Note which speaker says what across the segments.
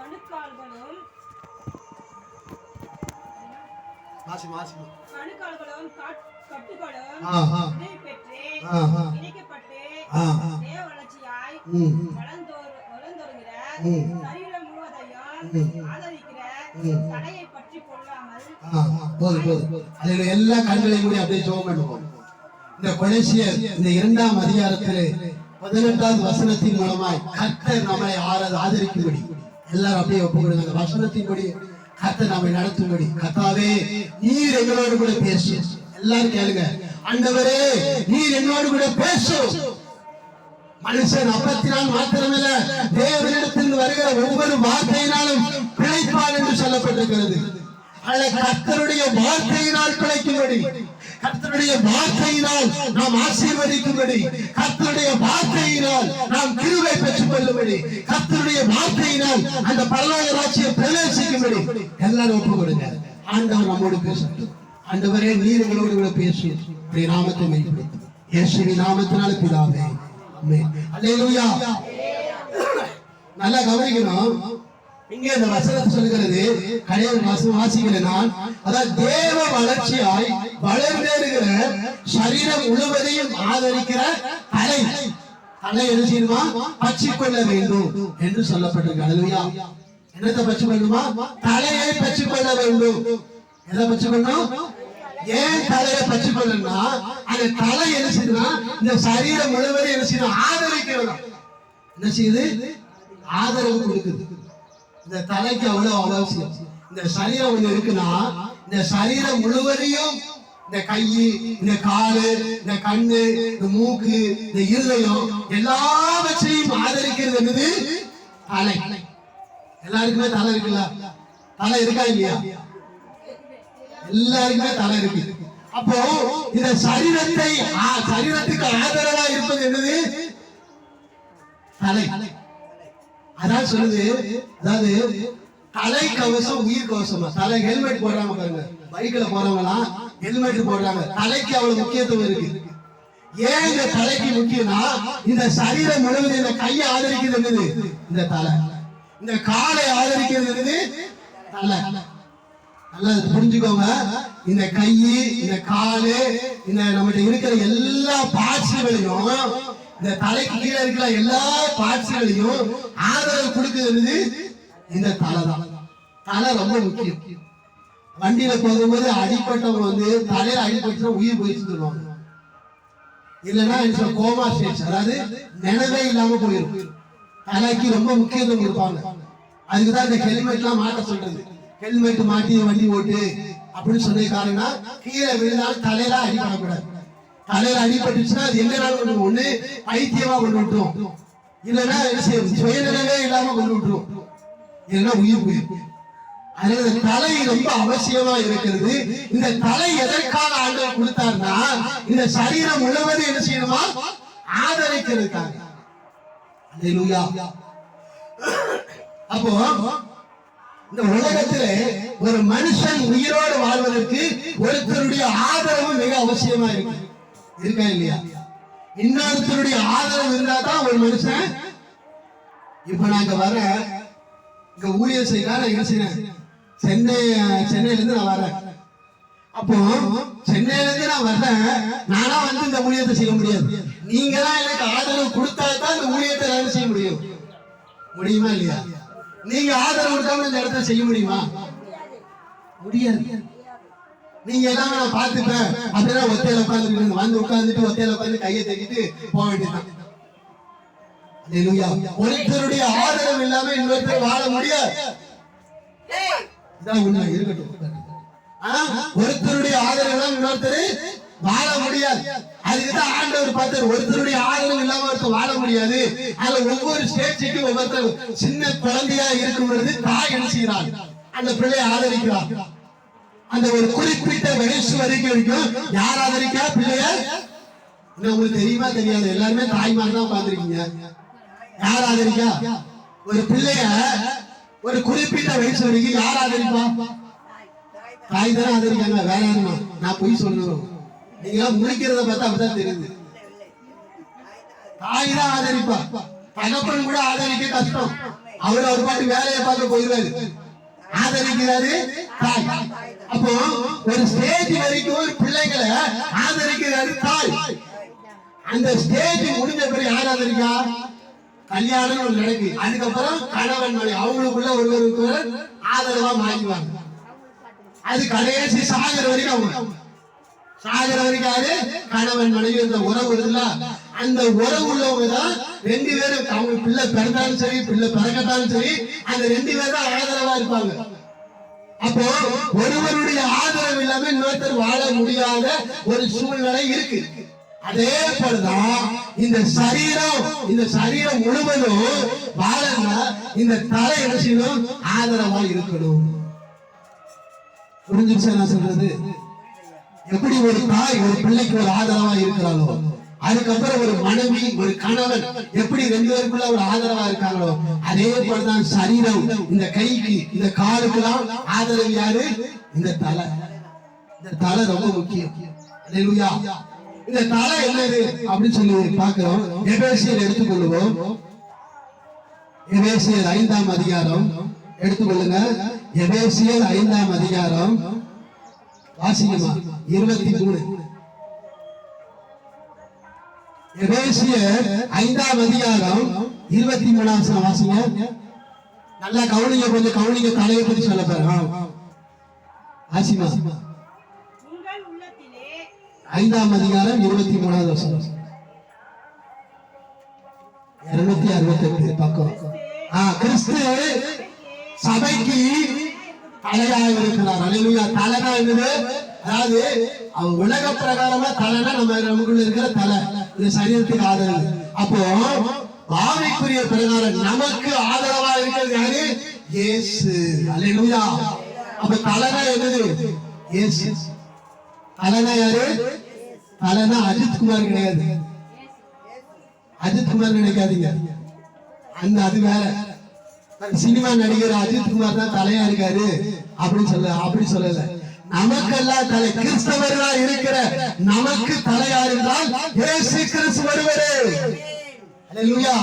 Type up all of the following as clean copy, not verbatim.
Speaker 1: கணுக்கால்களும் கட்டுகளும் பெற்று இணைக்கப்பட்டு தேவ வளர்ச்சியாய் வளர்ந்தோறுகிற சரீரம் முழுவதையும் ஆதரிக்கிற தடையை பற்றி கொள்ளாமல்
Speaker 2: எல்லா கண்களையும் கூட அப்படியே ஜெபம் பண்ணுவோம். இந்த கொலோசியர் இந்த 2ஆம் அதிகாரத்திலே 18வது வசனத்தின் மூலமாய் கர்த்தர் நம்மை ஆதரிக்கும்படி எல்லாரும் அப்படியே ஒப்புக்கொடுங்க. அந்த வசனத்தின்படி கர்த்தர் நம்மை நடத்தும்படி, கர்த்தாவே நீர் எங்களோடு கூட பேசு. எல்லாரும் கேளுங்க, ஆண்டவரே நீர் என்னோடு கூட பேசு. மனுஷன் அப்பத்தினால் மாத்திரமல்ல தேவனிடத்தில் வருகிற ஒவ்வொரு வார்த்தையினாலும் பிழைப்பான் என்று சொல்லப்பட்டிருக்கிறது. கர்த்தருடைய வார்த்தையினால் பிழைக்கும்படி, கர்த்தருடைய வார்த்தையினால் நாம் ஆசீர்வதிக்கும்படி, கர்த்தருடைய வார்த்தையினால் நாம் கிருபை பெற்றுக் கொள்ளும்படி, கர்த்தருடைய வார்த்தையினால் அந்த பரலோக ராஜ்யத்தை பிரவேசிக்கும்படி எல்லாரும் ஒப்புக் கொடுங்க. ஆண்டவர் நம்மோடு பேசட்டும். ஆண்டவரே நீர் எங்களோடு கூட பேசு. உடைய நாமத்தை மையப்படுத்தும் இயேசுவின் நாமத்தினால பிதாவே, ஆமென். அல்லேலூயா. நல்லா கவனிக்கணும். இங்கே இந்த வசனத்தை சொல்கிறது, கடைசி வசனம் வாசிக்கிறேன் நான். அதாவது தேவ வளர்ச்சியாய் வளர்ந்தேறுகிற சரீரம் முழுவதையும் ஆதரிக்கிற தலை என்ன செய்யணுமா? பற்றிக்கொள்ள வேண்டும் என்று சொல்லப்பட்டிருக்கு. அல்லேலூயா. என்னத்தை பற்றிக்கொள்ளுமா? தலையை பற்றிக்கொள்ள வேண்டும். எதை பற்றிக்கொள்ளணும்? ஏன் தலையை பற்றிக்கொள்ளணும்னா, அந்த தலை என்ன செய்யுதுன்னா இந்த சரீரம் முழுவதும் என்ன செய்யணும்? ஆதரிக்கிறதா. என்ன செய்யுது? ஆதரவு கொடுக்குது. இந்த தலைக்கு அவ்வளவு அவசியம். இந்த சரீரம் ஒண்ணு இருக்குன்னா இந்த சரீரம் முழுவதையும், இந்த கை, இந்த காலு, இந்த கண்ணு, இந்த மூக்கு, இந்த இருதயம் எல்லாவற்றையும் ஆதரிக்கிறது என்னது? தலை. எல்லாருக்குமே தலை இருக்குல்ல? தலை இருக்கா இல்லையா? எல்லாருக்குமே தலை இருக்கு. அப்போ இந்த சரீரத்துக்கு ஆதரவா இருப்பது என்னது? தலை. அதான் சொல்லுது, அதாவது தலை கவசம் உயிர் கவசமா. தலை ஹெல்மெட் போடுறாங்க பாருங்க, பைக்ல போறவங்கலாம் ஹெல்மெட் போடுறாங்க. தலைக்கு அவ்வளவு முக்கியத்துவம் இருக்கு. ஏன் இந்த தலைக்கு முக்கியம்னா, இந்த சரீரம் முழுவதும் இந்த கையை ஆதரிக்கிறது என்னது? இந்த தலை. இந்த காலை ஆதரிக்கிறது என்னது? தலை. நல்லா புரிஞ்சுக்கோங்க. இந்த கை, இந்த காலு, இந்த நம்மகிட்ட இருக்கிற எல்லா பார்ட்ஸ்களையும், இந்த தலைக்கு கீழே இருக்கிற எல்லா பார்ட்ஸ்களையும் ஆதரவு கொடுக்கிறது இந்த தலை தான். தலை ரொம்ப முக்கியம். வண்டியில போகும்போது அடிப்பட்டவங்க வந்து தலையில அடிப்பட்டு உயிர் போயிட்டு சொல்லுவாங்க. இல்லைன்னா கோமா ஸ்டேஜ், அதாவது நினைவே இல்லாம போயிடும். தலைக்கு ரொம்ப முக்கியத்துவம் கொடுப்பாங்க. அதுக்குதான் இந்த ஹெல்மெட் எல்லாம் மாட்ட சொல்றது. ஹெல்மெட் மாட்டி வண்டி ஓட்டு அப்படின்னு சொன்ன காரணம், கீழே விழுந்தாலும் தலையில அடிபடக்கூடாது. தலையில அடிபட்டுச்சுன்னா அது எங்கனாலும் ஒண்ணு பைத்தியமா கொண்டு விட்டுரும், இல்லைன்னா சுயநிலையே இல்லாம கொண்டு விட்டுரும், இல்லைன்னா உயிர் போயிருக்கும். அதனால தலை ரொம்ப அவசியமா இருக்கிறது. இந்த தலை எதற்காக ஆண்டவர் கொடுத்தாருன்னா, இந்த சரீரம் முழுவதும் என்ன செய்யணுமா? ஆதரிக்கிறதுக்காக. அல்லேலூயா. அப்போ இந்த உலகத்திலே ஒரு மனுஷன் உயிரோடு வாழ்வதற்கு ஒருத்தருடைய ஆதரவு மிக அவசியமா இருக்கு. இருக்கா இல்லையா? இன்னொருத்தருடைய ஆதரவு இருந்தா தான் ஒரு மனுஷன். இப்ப நாங்க வர இங்க ஊழியர் செய்ய நான் என்ன செய்யறேன், சென்னையில இருந்து நான் வரேன். அப்போ சென்னையில இருந்து நான் வர்றேன். நானா வந்து இந்த ஊழியத்தை செய்ய முடியாது. நீங்க தான் எனக்கு ஆதரவு கொடுத்தா தான் இந்த ஊழியத்தை நான் செய்ய முடியும். முடியுமா இல்லையா? நீங்க ஆதரவு கொடுக்காம இந்த இடத்துல செய்ய முடியுமா? முடியாது. நீங்க எல்லாம் நான் பார்த்துப்பேன் அப்படின்னா ஒத்தையில உட்கார்ந்து வந்து உட்கார்ந்துட்டு ஒத்தையில உட்கார்ந்து கையை தட்டிட்டு போக வேண்டியதுதான். ஒருத்தருடைய ஆதரவு இல்லாம இன்னொருத்தர் வாழ முடியாது. உண்மை இருக்கட்டும். ஒருத்தருடைய ஆதரவு இல்லாம இன்னொருத்தர் வாழ முடியாது. அதுக்குதான் ஆண்டவர் பார்த்தார், ஒருத்தருடைய ஆதரவு இல்லாம ஒருத்தர் வாழ முடியாது. அதுல ஒவ்வொரு ஸ்டேஜுக்கும் ஒவ்வொருத்தர் சின்ன குழந்தையா இருக்கும் பொழுது தாய் என்ன செய்யறார், அந்த பிள்ளையை ஆதரிக்கிறார். அந்த ஒரு குறிப்பிட்ட வயசு வரைக்கும் யார் ஆதரிக்கா பிள்ளைய? உங்களுக்கு தெரியுமா தெரியாது? எல்லாருமே தாய்மார் தான் பார்த்திருக்கீங்க. யார் ஆதரிக்கா ஒரு பிள்ளைய? ஒரு குறிப்பிட்ட வயசு வரைக்கும் யார் ஆதரிப்பா? தாய் தானே ஆதரிக்காங்க. வேற யாருமா? நான் போய் சொல்லணும், நீங்க முடிக்கிறத பார்த்தா அப்படிதான் தெரியுது. தாய் தான் ஆதரிப்பா. தகப்பன் கூட ஆதரிக்க கஷ்டம். அவர் பாட்டு வேலையை பார்க்க போயிடுவாரு. ஆதரிக்கிறாரு தாய். அப்போ ஒரு ஸ்டேஜ் வரைக்கும் ஒரு பிள்ளைகளை ஆதரிக்கிறாரு தாய். அந்த ஸ்டேஜ் முடிஞ்ச பிறகு யார் ஆதரிக்கா? கல்யாணம் ஒன்று நடக்கு. அதுக்கப்புறம் கணவன் மனைவி அவங்களுக்குள்ள ஒருவருக்கு ஆதரவா மாறிடுவாங்க. அது கடைசி சாகர வரைக்கும் அவங்க சாகர வரைக்கும் யாரு? கணவன் மனைவி இந்த உறவு இருக்குல்ல, அந்த உறவு உள்ளவங்க தான் ரெண்டு பேரும். அவங்க பிள்ளை பிறந்தாலும் சரி, பிள்ளை பிறக்கத்தாலும் சரி, அந்த ரெண்டு பேரும் தான் ஆதரவா இருப்பாங்க. அப்போ ஒருவருடைய ஆதரவு இல்லாம இன்னொருத்தர் வாழ முடியாத ஒரு சூழ்நிலை இருக்கு. அதே போலதான் இந்த சரீரம் முழுவதும் வாழனா இந்த தலை என்ன செய்யணும்? ஆதரவா இருக்கணும். புரிஞ்சிருச்சா நான் சொல்றது? எப்படி ஒரு தாய் ஒரு பிள்ளைக்கு ஒரு ஆதரவா இருக்கிறாளோ, அதுக்கப்புறம் ஒரு மனைவி ஒரு கணவன் எப்படி ரெண்டு பேருக்குள்ள ஒரு ஆதரவா இருக்காங்களோ, அதே போலதான் சரீரம். இந்த கைக்கு இந்த காலுக்கெல்லாம் ஆதரவு யாரு? இந்த தலை. இந்த தலை ரொம்ப முக்கியம். அல்லேலூயா. இந்த தலை என்னது அப்படின்னு சொல்லி பார்க்கிறோம். எபேசியர் எடுத்துக்கொள்வோம். எபேசியர் 5ஆம் அதிகாரம் எடுத்துக்கொள்ளுங்க. எபேசியர் 5ஆம் அதிகாரம் வாசிக்கமா 23. எபேசியர் 5ஆம் அதிகாரம் 23ஆம் வசனம் வாசிங்க. நல்லா கவனிங்க, கொஞ்சம் கவனிங்க. தலையை பத்தி சொல்ல போறேன். வாசிமா.
Speaker 1: உங்கள் உள்ளத்திலே
Speaker 2: 5ஆம் அதிகாரம் 23ஆவது வசனம் 268 பக்கம். கிறிஸ்து சபைக்கு தலையாக இருக்கிறார். அல்லேலூயா. தலைனா என்னது? அதாவது அவன் உலக பிரகாரமா தலைனா நமக்குள்ள இருக்கிற தலை, இந்த சரீரத்துக்கு ஆதரவு. அப்போ ஆவிக்குரிய பிரகாரம் நமக்கு ஆதரவா இருக்கிறது யாரு? இயேசு. அல்லேலூயா. அப்ப தலைனா என்னது? இயேசு. தலைனா யாரு? தலைனா அஜித் குமார் கிடையாது. அஜித் குமார் நினைக்காதீங்க, அது வேற. சினிமா நடிகர் அஜித் குமார் தான் தலையா இருக்காரு அப்படி சொல்லல. நமக்கெல்லாம் தலை கிறிஸ்தவர்களா இருக்கிற நமக்கு தலையா இருந்தால் இயேசு கிறிஸ்து வருவாரு. அல்லேலூயா.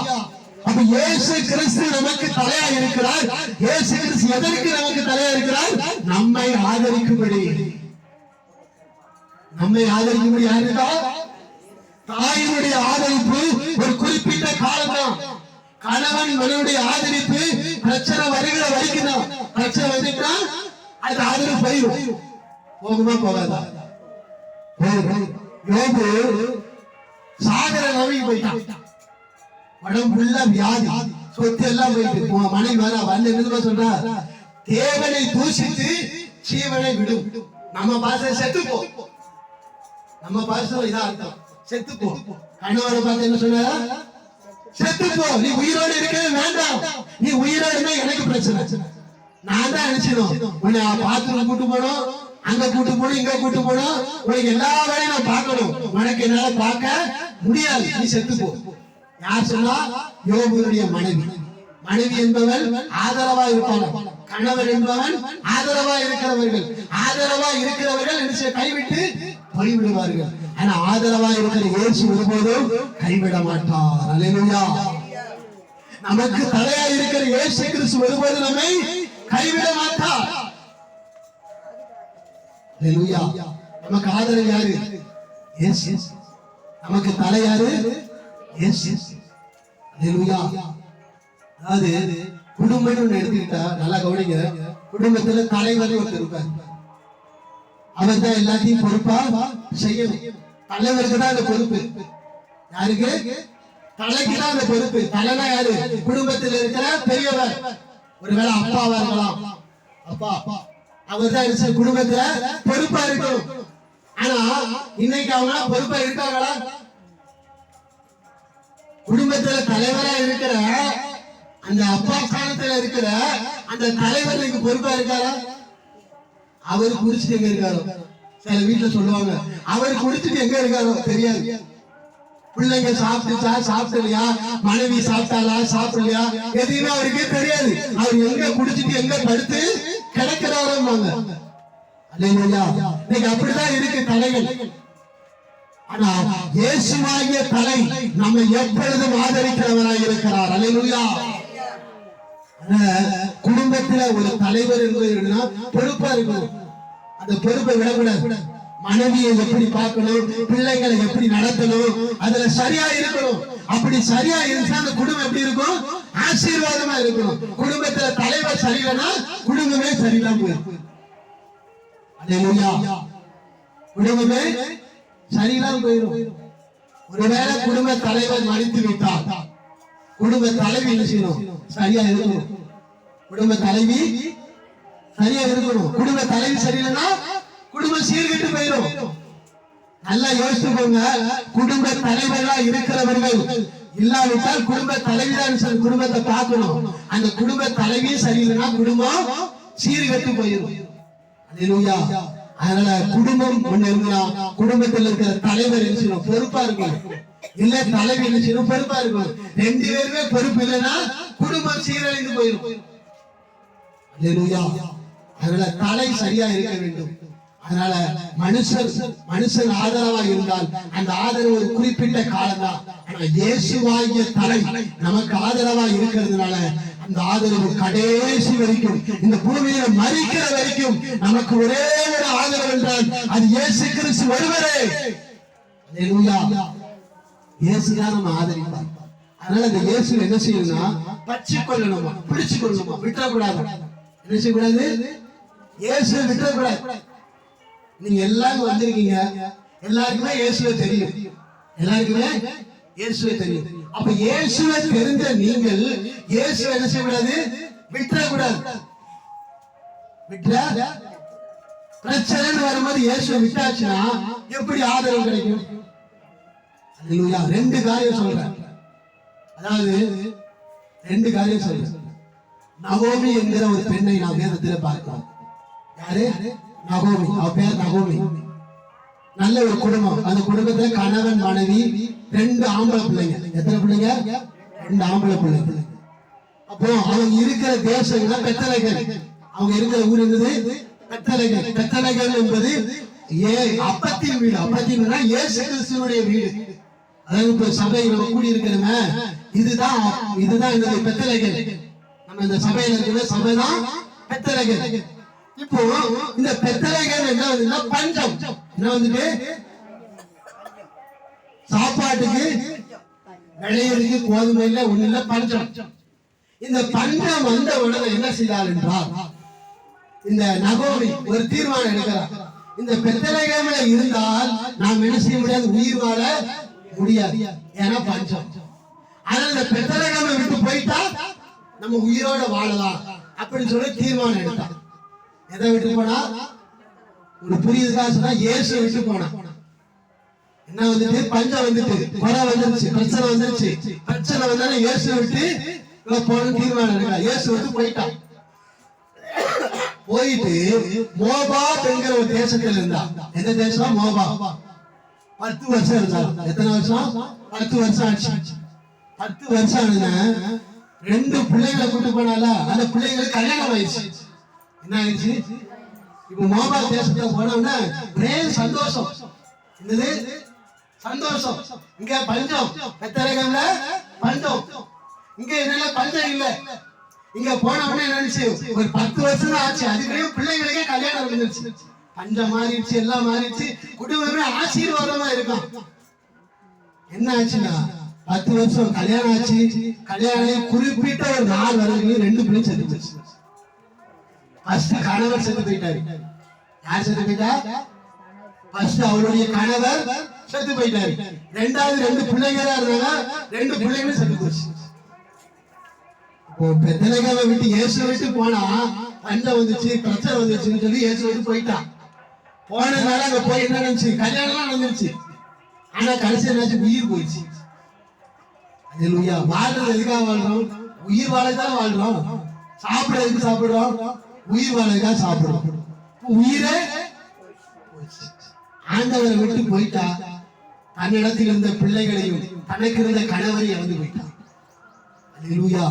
Speaker 2: அப்ப இயேசு கிறிஸ்து நமக்கு தலையா இருக்கிறார். இயேசு கிறிஸ்து எதற்கு நமக்கு தலையா இருக்கிறார்? நம்மை ஆதரிக்கும்படி. யார் இருக்கா? தாயினுடைய ஆதரிப்பு ஒரு குறிப்பிட்ட காலம் தான். கணவன் மனைவியுடைய ஆதரிப்பு பிரச்சனை வருகிற வரைக்கும் தான். பிரச்சனை வந்துட்டா அது ஆதரவு போயிடும். போகுமா போகாதா? யோபு சாகர நோய்க்கு போயிட்டான். உடம்பு ஃபுல்லா வியாதி, சொத்து எல்லாம் போயிட்டு. மனைவி வந்து சொல்றா, தேவனை தூஷித்து ஜீவனை விடும். நம்ம பாச செத்து போ. நம்ம பாசம் இதான் அர்த்தம், செத்து போ. கணவனை பார்த்து என்ன சொன்னாரா? செத்து போ. நீ உயிரோடு இருக்கவே வேண்டாம். நீ உயிரோடு எனக்கு பிரச்சனை. நான் தான் நினைச்சிடும் உன்னை பாத்ரூம் கூட்டு போனோம், அங்க கூட்டு போனோம், இங்க கூட்டு போனோம். உனக்கு எல்லா வேலையும் நான் பார்க்கணும். உனக்கு என்னால பார்க்க முடியாது. நீ செத்து போ. யார் சொன்னா? யோபுடைய மனைவி. மனைவி என்பவள் ஆதரவா இருப்பாங்க. கணவன் என்பவன் ஆதரவா இருக்கிறவர்கள் என்ன கைவிட்டு போய்விடுவார்கள். ஆனா ஆதரவா இருக்கிற இயேசு ஒருபோதும் கைவிட மாட்டார். அல்லேலூயா. நமக்கு தலையா இருக்கிற இயேசு கிறிஸ்து ஒருபோதும் நம்மை கைவிட மாட்டார். அல்லேலூயா. நமக்கு ஆதரவு யாரு? இயேசு. நமக்கு தலை யாரு? இயேசு. அல்லேலூயா. அதாவது குடும்பம்னு எடுத்துக்கிட்டா நல்லா கவனிங்க. குடும்பத்துல தலைவர் ஒருத்தர் இருப்பார். அவர் தான் எல்லாத்தையும் பொறுப்பா செய்யணும். தலைவருக்கு தான் அந்த பொறுப்பு. யாருக்கு? தலைக்கு தான் அந்த பொறுப்பு. தலைனா யாரு? குடும்பத்தில் இருக்கிற பெரியவர். ஒருவேளை அப்பாவா இருக்கலாம். அப்பா அவர் தான் குடும்பத்துல பொறுப்பா இருக்கணும். ஆனா இன்னைக்கு அவங்க பொறுப்பா இருக்காங்களா? குடும்பத்துல தலைவரா இருக்கிற அந்த அப்பா ஸ்தானத்துல இருக்கிற அந்த தலைவர் பொறுப்பா இருக்காரா? அவரு குடிச்சிட்டு எங்க இருக்காரோ? சில வீட்டுல சொல்லுவாங்க அவரு குடிச்சிட்டு எங்க இருக்காரோ தெரியாது. பிள்ளைங்க சாப்பிட்டுச்சா சாப்பிடலையா, மனைவி சாப்பிட்டாளா சாப்பிடலையா, எதுவுமே அவருக்கே தெரியாது. அவர் எங்க குடிச்சிட்டு எங்க படுத்து கிடக்கிறாருவாங்க. அல்லேலூயா. இன்னைக்கு அப்படிதான் இருக்கு தலைகள். ஆனா இயேசுவாகிய தலை நம்மை எப்பொழுதும் ஆதரிக்கிறவராய் இருக்கிறார். அல்லேலூயா. குடும்பத்துல ஒரு தலைவர் என்பதுன்னா பொறுப்பா இருக்கணும். அந்த பொறுப்பை விடக்கூடாது. மனைவியை எப்படி பார்க்கணும், பிள்ளைகளை எப்படி நடத்தணும், அதுல சரியா இருக்கணும். அப்படி சரியா இருந்தா அந்த குடும்பம் எப்படி இருக்கும்? ஆசீர்வாதமா இருக்கணும். குடும்பத்துல தலைவர் சரியில்லைன்னா குடும்பமே சரியில்லாம போயிருக்கும். அல்லேலூயா. குடும்பமே சரியில்லாம போயிடும். ஒருவேளை குடும்ப தலைவர் மறித்து விட்டால் குடும்ப தலைவி என்ன செய்யணும்? சரியா இருக்கணும். குடும்ப தலைவி சரியா இருக்கணும். குடும்ப தலைவி சரியில்லைன்னா குடும்பம் சீர்கெட்டு போயிடும். நல்லா யோசிச்சுக்கோங்க. குடும்ப தலைவர்களா இருக்கிறவர்கள் இல்லாவிட்டால் குடும்ப தலைவிதான் குடும்பத்தை பார்க்கணும். அந்த குடும்ப தலைவி சரியில்லைன்னா குடும்பம் சீர்கெட்டு போயிடும். அல்லேலூயா. அதனால குடும்பம் ஒண்ணு இருந்தா குடும்பத்தில் இருக்கிற தலைவர் என்ன செய்யணும்? பொறுப்பா இருக்கணும். இல்ல தலைவி என்ன செய்யணும்? பொறுப்பா இருக்கணும். ரெண்டு பேருமே பொறுப்பு இல்லைன்னா குடும்பம் சீரழிந்து போயிடும். அல்லேலூயா. அதனால தலை சரியா இருக்க வேண்டும். அதனால மனுஷன் ஆதரவா இருந்தால் அந்த ஆதரவு ஒரு குறிப்பிட்ட காலம் தான். ஆனா இயேசுவாகிய தலை நமக்கு ஆதரவா இருக்கிறதுனால அந்த ஆதரவு கடைசி வரைக்கும், இந்த பூமியில மரிக்கிற வரைக்கும் நமக்கு ஒரே ஒரு ஆதரவு என்றால் அது இயேசு கிறிஸ்து ஒருவரே. அல்லேலூயா. இயேசுதான் நம்ம ஆதரிப்பார். அதனால அந்த இயேசு என்ன செய்யணும்னா பற்றி கொள்ளணுமா, பிடிச்சு கொள்ளணுமா, விட்டுறக்கூடாது. என்ன செய்யக்கூடாது? இயேசு விட்டுறக்கூடாது. நீங்க எல்லாரும் வந்திருக்கீங்க, எல்லாருக்குமே இயேசுவை தெரியும். எல்லாருக்குமே இயேசுவை தெரியும். அப்ப இயேசுவை தெரிந்த நீங்கள் இயேசுவை என்ன செய்யக்கூடாது? விட்டுறக்கூடாது. விட்டுற பிரச்சனை வரும்போது இயேசுவை விட்டாச்சுன்னா எப்படி ஆதரவு கிடைக்கும்? அல்லேலூயா. ரெண்டு காரியம் சொல்றேன். அதாவது ரெண்டு காரியம் சொல்றேன். நகோமி என்கிற ஒரு பெண்ணை நாம் வேதத்தில் பார்க்கலாம். யாரு? நகோமி. அவ பேர் நகோமி. நல்ல ஒரு குடும்பம். அந்த குடும்பத்துல கணவன் மனைவி 2 ஆம்பளை பிள்ளைங்க. எத்தனை பிள்ளைங்க? 2 ஆம்பளை பிள்ளைங்க. அப்போ அவங்க இருக்கிற தேசம் பெத்தலகேல். அவங்க இருக்கிற ஊர் என்னது? பெத்தலகேல். பெத்தலகேல் என்பது அப்பத்தின் வீடு. அப்பத்தின் இயேசு கிறிஸ்துவினுடைய வீடு. அதாவது இப்ப சபை நம்ம கூடி இருக்கிறோமே, இதுதான் என்னது? பெத்தலகேல். நம்ம இந்த சபையில இருக்கிற சபைதான் பெத்தலகேல். இப்போ இந்த பெத்தலகேல் என்ன வந்து பஞ்சம். என்ன வந்துட்டு? சாப்பாட்டுக்கு விளையிறதுக்கு கோதுமை இல்ல, ஒண்ணு இல்ல, பஞ்சம். இந்த பஞ்சம் வந்த உடனே என்ன செய்தால் என்றால் இந்த நகோமி ஒரு தீர்மானம் எடுக்கிறார். இந்த பெத்தலகேம்ல இருந்தால் நாம் என்ன செய்ய முடியாது? உயிர் வாழ முடியாது. ஏன்னா பஞ்சம். ஆனா இந்த பெத்தலகேமை விட்டு போயிட்டா நம்ம உயிரோட வாழலாம் அப்படின்னு சொல்லி தீர்மானம் எடுத்தார். எதை விட்டு போனா? ஒரு புரியுதுக்கா சொன்னா இயேசு விட்டு போனா. என்ன வந்துட்டு? பஞ்சம் வந்துட்டு, குறை வந்துருச்சு, பிரச்சனை வந்துருச்சு. பிரச்சனை வந்தாலும் இயேசு விட்டு போன தீர்மானம் எடுக்கலாம். இயேசு விட்டு போயிட்டான். போயிட்டு மோபாப் என்கிற ஒரு தேசத்தில் இருந்தா. எந்த தேசம்? மோபாப். 10 வருஷம் இருந்தார். எத்தனை வருஷம்? 10 வருஷம் ஆச்சு. 10 வருஷம் ஆனா 2 பிள்ளைகளை கூட்டு போனால அந்த பிள்ளைங்களுக்கு கல்யாணம் ஆயிடுச்சு. என்ன ஆயிடுச்சு? இப்ப மோபாப் தேசத்துல போனோம்னா ஒரே சந்தோஷம். என்னது? சந்தோஷம். இங்க பஞ்சம். பெத்தலகேம்ல பஞ்சம். இங்க என்னென்ன பஞ்சம் இல்ல. இங்க போன உடனே நினைச்சு ஒரு 10 வருஷம் தான் ஆச்சு. அதுக்குள்ளேயும் பிள்ளைகளுக்கே கல்யாணம் வந்துருச்சு. பஞ்சம் மாறிடுச்சு, எல்லாம் மாறிடுச்சு. குடும்பமே ஆசீர்வாதமா இருக்கும். என்ன ஆச்சுன்னா 10 வருஷம் கல்யாணம் ஆச்சு. கல்யாணம் குறிப்பிட்ட ஒரு நாள் வரைக்கும் 2 பிள்ளை செத்து போச்சு. ஃபர்ஸ்ட் கணவர் செத்து போயிட்டாரு. யார் செத்து போயிட்டா? ஃபர்ஸ்ட் அவருடைய கணவர் செத்து போயிட்டாரு. ரெண்டாவது 2 பிள்ளைங்க தான் இருந்தாங்க. 2 பிள்ளைங்களும் செத்து போச்சு. பெத்தலகேமை விட்டு இயேசு விட்டு போனா பஞ்சம் வந்துச்சு, பிரச்சனை வந்துச்சுன்னு சொல்லி இயேசு விட்டு போயிட்டான். போனதுனால அங்க போய் என்ன நினைச்சு? கல்யாணம் நடந்துச்சு. ஆனா கடைசி என்னாச்சு? உயிர் போயிடுச்சு. அல்லேலூயா. வாழ்றது எதுக்காக வாழ்றோம்? உயிர் வாழதான் வாழ்றோம். சாப்பிடுறதுக்கு சாப்பிடுறோம், உயிர் வாழதுக்காக சாப்பிடுறோம். உயிரே ஆண்டவரை விட்டு போயிட்டா தன்னிடத்தில் இருந்த பிள்ளைகளையும் தனக்கு இருந்த கணவரையும் இழந்து போயிட்டான். அல்லேலூயா.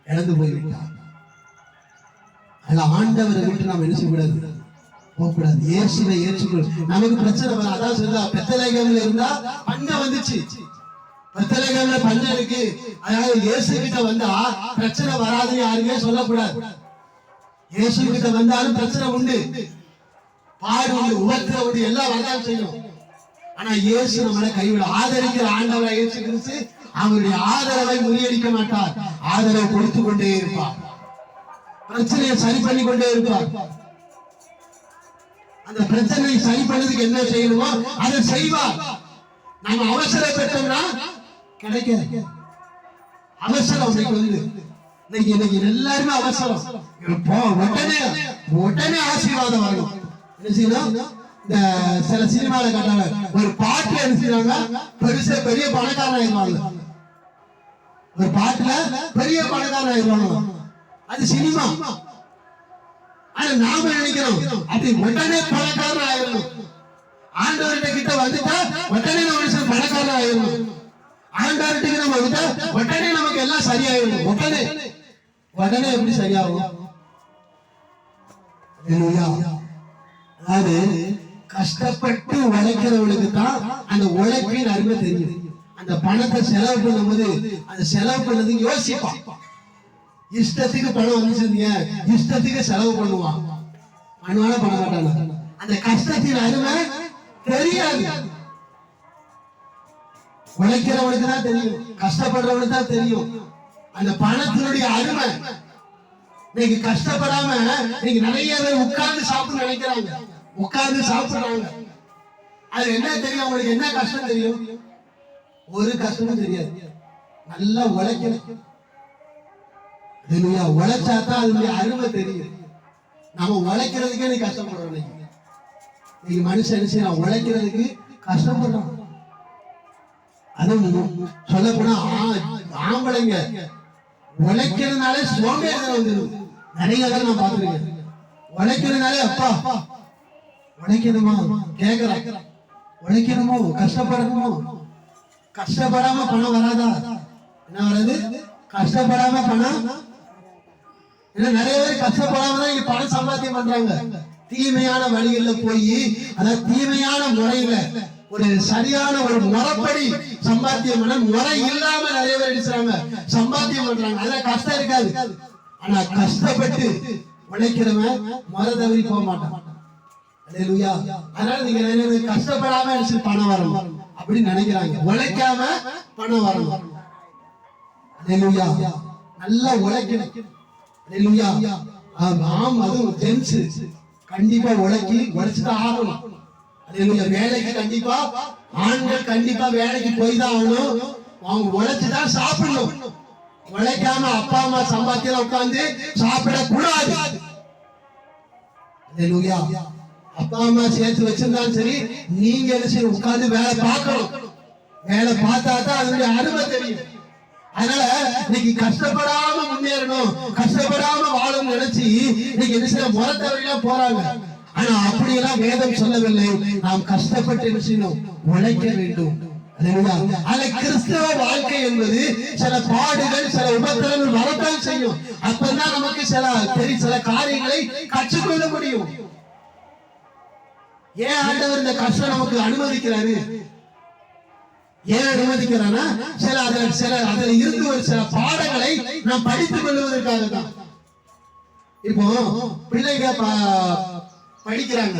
Speaker 2: இழந்து போய்விட்டார். ஆண்டவரை விட்டு நாம் என்ன செய்யக்கூடாது? போகக்கூடாது. இயேசுவை ஏற்றுக்கொள். நமக்கு பிரச்சனை வரும். அதான் சொல்றா, பெத்தலகேம்ல இருந்தா பஞ்சம் வந்துச்சு. பெத்லகேம்ல பஞ்சம் இருக்கு, அதாவது இயேசு கிட்ட வந்தா பிரச்சனை வராதுன்னு யாருமே சொல்லக்கூடாது. இயேசு கிட்ட வந்தாலும் பிரச்சனை உண்டு, பாடு உண்டு, உபத்திரம் உண்டு, எல்லாம் வரதான் செய்யும். ஆனா இயேசு நம்மளை கைவிட ஆதரிக்கிற ஆண்டவரை இயேசு கிறிஸ்து அவருடைய ஆதரவை முறியடிக்க மாட்டார். ஆதரவு கொடுத்து கொண்டே இருப்பார், பிரச்சனையை சரி பண்ணி கொண்டே இருப்பார். அந்த பிரச்சனையை சரி பண்ணதுக்கு என்ன செய்யணுமோ அதை செய்வார். நம்ம அவசரப்பட்டோம்னா கிடைக்காது. அவசரம் இன்னைக்கு எல்லாருமே அவசரம். உடனே ஆசீர்வாதம் வரணும். என்ன செய்யணும்? இந்த சில சினிமால காட்டாங்க, ஒரு பாட்டுல என்ன செய்யறாங்க, பெரிய பணக்காரன் ஆயிடுவாங்க. ஒரு பாட்டுல பெரிய பணக்காரன் ஆயிடுவாங்க, அது சினிமா. ஆனா நாம நினைக்கிறோம் அப்படி உடனே பணக்காரன் ஆயிடணும். ஆண்டவர்கிட்ட கிட்ட வந்துட்டா உடனே நம்ம பணக்காரன் ஆயிடணும். ஆண்டவர்கிட்ட நம்ம வந்துட்டா உடனே நமக்கு எல்லாம் சரியாயிடும். உடனே எப்படி சரியாகும்? அது கஷ்டப்பட்டு உழைக்கிறவங்களுக்கு தான் அந்த உழைப்பின் அருமை தெரியும். அந்த பணத்தை செலவு பண்ணும்போது அந்த செலவு பண்ணது யோசிப்பான். இஷ்டத்துக்கு பணம் வந்துச்சுங்க, இஷ்டத்துக்கு செலவு பண்ணுவான், பண்ண மாட்டாங்க. அந்த கஷ்டத்தின் அருமை தெரியாது. உழைக்கிறவனுக்கு தான் தெரியும், கஷ்டப்படுறவனுக்கு தான் தெரியும் அந்த பணத்தினுடைய அருமை. இன்னைக்கு கஷ்டப்படாம இன்னைக்கு நிறைய பேர் உட்கார்ந்து சாப்பிட நினைக்கிறாங்க, உட்கார்ந்து சாப்பிடுறாங்க. அது என்ன தெரியும் அவங்களுக்கு? என்ன கஷ்டம் தெரியும்? ஒரு கஷ்டமும் தெரியாது. நல்லா உழைக்கணும். உழைச்சாதான் அதனுடைய அருமை தெரியும். நம்ம உழைக்கிறதுக்கே நீ கஷ்டப்படுறோம். இன்னைக்கு மனுஷன் உழைக்கிறதுக்கு கஷ்டப்படுறோம். அதுவும் சொல்ல போனா ஆம்பளைங்க உழைக்கிறதுனால சோம்பேறித்தனம் வந்துடும். நிறைய பேர் நான் பார்த்திருக்கேன். உழைக்கிறதுனாலே அப்பா உழைக்கணுமா கேக்குறேன், உழைக்கணுமோ, கஷ்டப்படணுமோ. கஷ்டப்படாம பணம் வராதா? என்ன வராது? கஷ்டப்படாம பணம். நிறைய பேர் கஷ்டப்படாம தான் இங்க பணம் சம்பாத்தியம் பண்றாங்க. தீமையான வழிகள்ல போய், அதாவது தீமையான முறையில ஒரு சரியான ஒரு முறைப்படி சம்பாத்தியம் பண்ண முறை இல்லாம நிறைய பேர் அடிச்சாங்க, சம்பாத்தியம் பண்றாங்க. அதெல்லாம் கஷ்டம் இருக்காது. ஆனா கஷ்டப்பட்டு உழைக்கிறவன் முறை தவறி போக மாட்டான். அதனால நீங்க நிறைய கஷ்டப்படாம பணம் வரணும் அப்படின்னு நினைக்கிறாங்க. உழைக்காம பணம் வரணும். நல்லா உழைக்கணும். அதுவும் ஜென்ஸ் கண்டிப்பா உழைச்சுதான் ஆகணும். வேலைக்கு கண்டிப்பா ஆண்கள் கண்டிப்பா வேலைக்கு போய் தான் ஆகணும். அவங்க உழைச்சுதான் சாப்பிடணும். உழைக்காம அப்பா அம்மா சம்பாத்தியம் உட்கார்ந்து சாப்பிட கூடாது. அப்பா அம்மா சேர்த்து வச்சிருந்தாலும் சரி, நீங்க என்ன செய்ய உட்கார்ந்து வேலை பார்க்கணும். வேலை பார்த்தா தான் அதனுடைய அருமை தெரியும். அதனால இன்னைக்கு கஷ்டப்படாம முன்னேறணும், கஷ்டப்படாம வாழணும் நினைச்சு இன்னைக்கு என்ன செய்ய முறத்தவரையா போறாங்க. ஆனா அப்படியெல்லாம் வேதம் சொல்லவில்லை. நாம் கஷ்டப்பட்டு என்ன செய்யணும்? உழைக்க வேண்டும். கிறிஸ்தவ வாழ்க்கை என்பது சில பாடுகள், சில உபத்திரங்கள் வரத்தான் செய்யும். அப்பதான் நமக்கு சில காரியங்களை கற்றுக்கொள்ள முடியும். ஏன் ஆண்டவர் இந்த கஷ்டம் நமக்கு அனுமதிக்கிறாரு? ஏன் அனுமதிக்கிறானா, அதுல இருந்து ஒரு சில பாடங்களை நாம் படித்துக் கொள்வதற்காக தான். இப்போ பிள்ளைங்க படிக்கிறாங்க,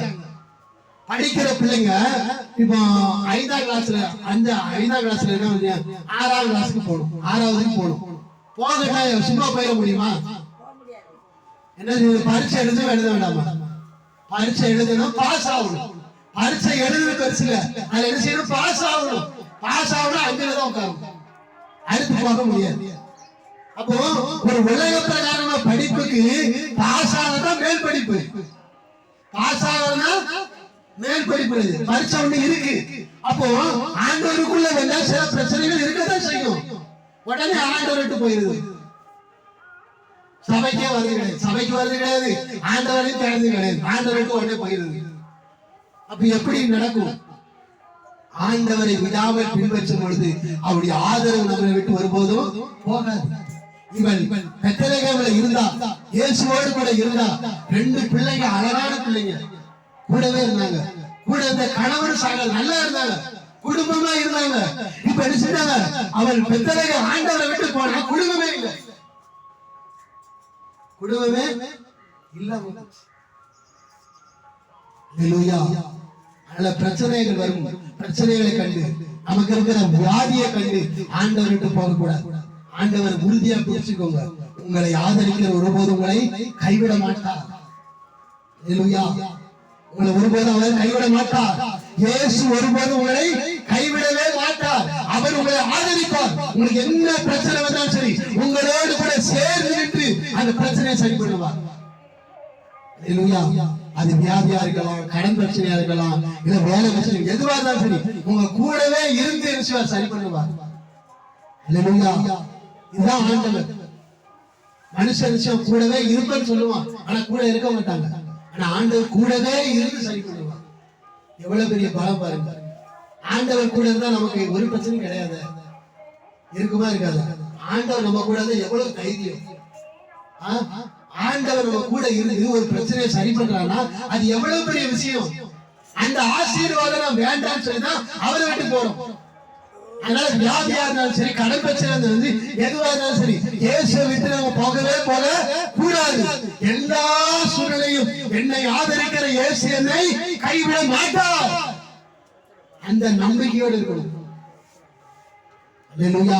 Speaker 2: படிக்கிற பிள்ளைங்க இப்போ 5ஆம் கிளாஸ்ல என்ன 6ஆம் கிளாஸுக்கு போகணும், 6ஆவதுக்கு போகணும். போகட்டா சும்மா போயிட முடியுமா? என்ன பரீட்சை எழுத வேண்டாமா? பரீட்சை எழுதணும், பாஸ் ஆகணும். பரீட்சை எழுதுறது பெருசு இல்ல, அதுல என்ன செய்யணும்? பாஸ் ஆகணும். பாஸ் ஆகணும், 5ல தான் உட்காரும், அடுத்து போக முடியாது. அப்போ ஒரு உலக பிரகாரமா படிப்புக்கு பாஸ் ஆகதான் மேல் படிப்பு, பாஸ் ஆகணும்னா மேல் படிப்பு. பரீட்சை ஒண்ணு இருக்கு. அப்போ ஆண்டவருக்குள்ள வந்தா சில பிரச்சனைகள் இருக்கதான் செய்யும். உடனே ஆண்டவர்கிட்ட போயிருது. சபைக்கே வருது கிடையாது, சபைக்கு வருது கிடையாது, ஆண்டவரையும் தேடுறது கிடையாது, ஆண்டவருக்கு உடனே போயிருது. அப்ப எப்படி நடக்கும்? ஆண்டவரை விடாமல் பின்பற்றும் பொழுது அவருடைய ஆதரவு நம்மளை விட்டு வரும்போதும் போகாது. இவள் பெத்லகேம்ல இருந்தா, இயேசுவோடு கூட இருந்தா. 2 பிள்ளைங்க, அழகான பிள்ளைங்க கூடவே இருந்தாங்க. கூட இந்த கணவர் சாகல் நல்லா இருந்தாங்க. குடும்பமா இருந்தாங்க. இப்ப என்ன செஞ்சாங்க? அவள் பெத்தலைய ஆண்டவரை விட்டு போனா குடும்பமே இல்லை, குடும்பமே இல்லாம போச்சு. ஹல்லேலூயா. அதனால பிரச்சனைகள் வரும், பிரச்சனைகளை கண்டு நமக்கு இருக்கிற வியாதியை கண்டு ஆண்டவர் விட்டு போக கூடாது. ஆண்டவர் உறுதியா பிடிச்சுக்கோங்க, உங்களை ஆதரிக்கிற ஒருபோது உங்களை கைவிட மாட்டார். ஹல்லேலூயா. உங்களை ஒருபோதும் அவர் கைவிட மாட்டார். இயேசு ஒருபோதும் உங்களை கைவிடவே மாட்டார். அவர் உங்களை ஆதரிப்பார். உங்களுக்கு என்ன பிரச்சனை வந்தாலும் சரி, உங்களோடு கூட சேர்ந்து நின்று அந்த பிரச்சனையை சரி பண்ணுவார். ஹல்லேலூயா. அது வியாதியா இருக்கலாம், கடன் பிரச்சனையா இருக்கலாம், இல்ல வேலை பிரச்சனை, எதுவா இருந்தாலும் சரி, உங்க கூடவே இருந்து சரி பண்ணுவார். ஹல்லேலூயா. இதுதான் ஆண்டவர். மனுஷன் கூடவே இருப்பேன்னு சொல்லுவான், ஆனா கூட இருக்க மாட்டாங்க. ஆனா ஆண்டவர் கூடவே இருந்து சரி பண்ணுவார். எவ்வளவு பெரிய பலம் பாருங்க. ஆண்டவர் கூட இருந்தா நமக்கு ஒரு பிரச்சனையும் கிடையாது. இருக்குமா இருக்காது? ஆண்டவர் நம்ம கூட இருந்தா எவ்வளவு தைரியம். ஆண்டவர் நம்ம கூட இருந்து ஒரு பிரச்சனையை சரி பண்றான்னா அது எவ்வளவு பெரிய விஷயம். அந்த ஆசீர்வாதம் நாம் வேண்டாம்னு சொல்லிதான் அவரை விட்டு போறோம். அதனால வியாதியா இருந்தாலும் சரி, கடன் பிரச்சனை இருந்தாலும் எதுவா இருந்தாலும் சரி, இயேசுவை விட்டு நம்ம போகவே போக கூடாது. எல்லா சூழ்நிலையும் என்னை ஆதரிக்கிற இயேசு என்னை கைவிட மாட்டார். அந்த நம்பிக்கையோடு இருக்கணும். ஹல்லேலூயா.